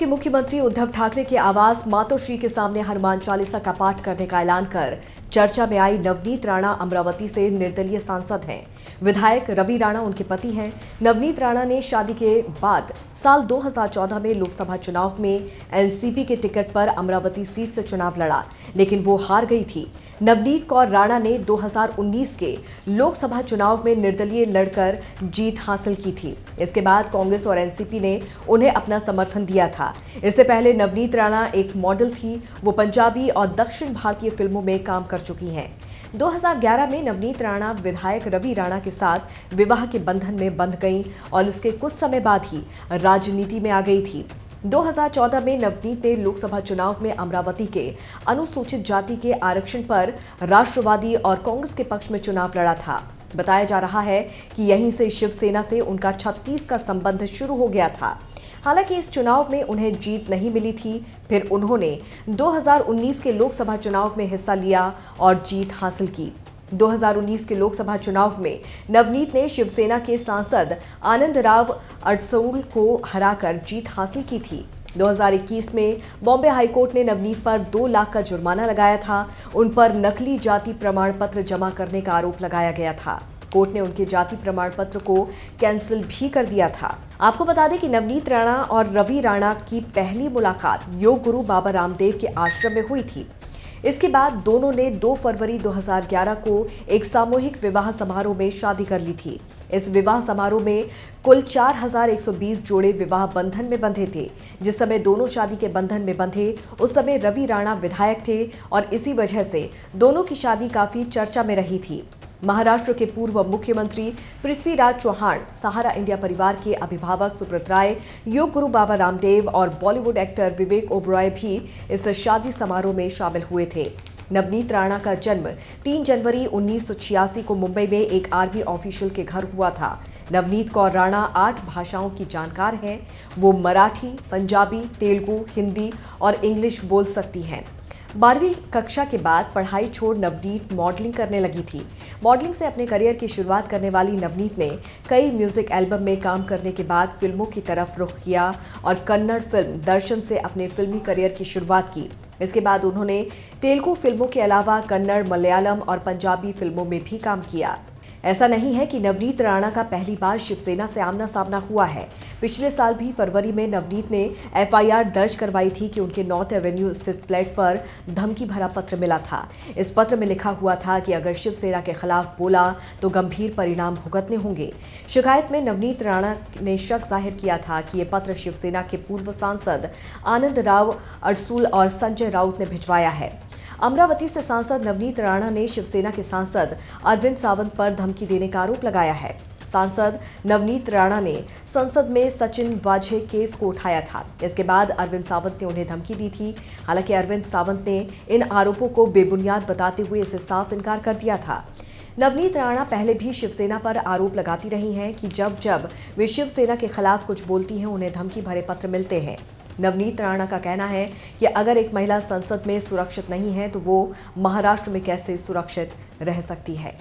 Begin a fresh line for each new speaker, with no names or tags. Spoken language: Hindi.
के मुख्यमंत्री उद्धव ठाकरे के आवास मातोश्री के सामने हनुमान चालीसा का पाठ करने का ऐलान कर चर्चा में आई नवनीत राणा अमरावती से निर्दलीय सांसद हैं। विधायक रवि राणा उनके पति हैं। नवनीत राणा ने शादी के बाद साल 2014 में लोकसभा चुनाव में एनसीपी के टिकट पर अमरावती सीट से चुनाव लड़ा, लेकिन वो हार गई थी। नवनीत कौर राणा ने 2019 के लोकसभा चुनाव में निर्दलीय लड़कर जीत हासिल की थी। इसके बाद कांग्रेस और एनसीपी ने उन्हें अपना समर्थन दिया था। इससे पहले नवनीत राणा एक मॉडल थी। वो पंजाबी और दक्षिण भारतीय फिल्मों में काम कर चुकी हैं। 2011 में नवनीत राणा विधायक रवि राणा के साथ विवाह के बंधन में बंध गईं और इसके कुछ समय बाद ही राजनीति में आ गई थी। 2014 में नवनीत ने लोकसभा चुनाव में अमरावती के अनुसूचित जाति के आरक्षण पर राष्ट्रवादी और कांग्रेस के पक्ष में चुनाव लड़ा था। बताया जा रहा है कि यहीं से शिवसेना से उनका 36 का संबंध शुरू हो गया था। हालांकि इस चुनाव में उन्हें जीत नहीं मिली थी। फिर उन्होंने 2019 के लोकसभा चुनाव में हिस्सा लिया और जीत हासिल की। 2019 के लोकसभा चुनाव में नवनीत ने शिवसेना के सांसद आनंदराव अडसूल को हराकर जीत हासिल की थी। 2021 में बॉम्बे हाईकोर्ट ने नवनीत पर 2 लाख का जुर्माना लगाया था। उन पर नकली जाति प्रमाण पत्र जमा करने का आरोप लगाया गया था। कोर्ट ने उनके जाति प्रमाण पत्र को कैंसिल भी कर दिया था। आपको बता दें कि नवनीत राणा और रवि राणा की पहली मुलाकात योग गुरु बाबा रामदेव के आश्रम में हुई थी। इसके बाद दोनों ने 2 फरवरी 2011 को एक सामूहिक विवाह समारोह में शादी कर ली थी। इस विवाह समारोह में कुल 4120 जोड़े विवाह बंधन में बंधे थे। जिस समय दोनों शादी के बंधन में बंधे उस समय रवि राणा विधायक थे और इसी वजह से दोनों की शादी काफी चर्चा में रही थी। महाराष्ट्र के पूर्व मुख्यमंत्री पृथ्वीराज चौहान, सहारा इंडिया परिवार के अभिभावक सुब्रत राय, योग गुरु बाबा रामदेव और बॉलीवुड एक्टर विवेक ओबरॉय भी इस शादी समारोह में शामिल हुए थे। नवनीत राणा का जन्म 3 जनवरी 1986 को मुंबई में एक आर्मी ऑफिशियल के घर हुआ था। नवनीत कौर राणा 8 भाषाओं की जानकार हैं। वो मराठी, पंजाबी, तेलुगु, हिंदी और इंग्लिश बोल सकती हैं। 12वीं कक्षा के बाद पढ़ाई छोड़ नवनीत मॉडलिंग करने लगी थी। मॉडलिंग से अपने करियर की शुरुआत करने वाली नवनीत ने कई म्यूजिक एल्बम में काम करने के बाद फिल्मों की तरफ रुख किया और कन्नड़ फिल्म दर्शन से अपने फिल्मी करियर की शुरुआत की। इसके बाद उन्होंने तेलुगु फिल्मों के अलावा कन्नड़, मलयालम और पंजाबी फिल्मों में भी काम किया। ऐसा नहीं है कि नवनीत राणा का पहली बार शिवसेना से आमना सामना हुआ है। पिछले साल भी फरवरी में नवनीत ने एफआईआर दर्ज करवाई थी कि उनके नॉर्थ एवेन्यू स्थित फ्लैट पर धमकी भरा पत्र मिला था। इस पत्र में लिखा हुआ था कि अगर शिवसेना के खिलाफ बोला तो गंभीर परिणाम भुगतने होंगे। शिकायत में नवनीत राणा ने शक जाहिर किया था कि ये पत्र शिवसेना के पूर्व सांसद आनंदराव अडसूल और संजय राउत ने भिजवाया है। अमरावती से सांसद नवनीत राणा ने शिवसेना के सांसद अरविंद सावंत पर धमकी देने का आरोप लगाया है। सांसद नवनीत राणा ने संसद में सचिन वाजे केस को उठाया था। इसके बाद अरविंद सावंत ने उन्हें धमकी दी थी। हालांकि अरविंद सावंत ने इन आरोपों को बेबुनियाद बताते हुए इसे साफ इनकार कर दिया था। नवनीत राणा पहले भी शिवसेना पर आरोप लगाती रही हैं कि जब जब वे शिवसेना के खिलाफ कुछ बोलती हैं उन्हें धमकी भरे पत्र मिलते हैं। नवनीत राणा का कहना है कि अगर एक महिला संसद में सुरक्षित नहीं है तो वो महाराष्ट्र में कैसे सुरक्षित रह सकती है।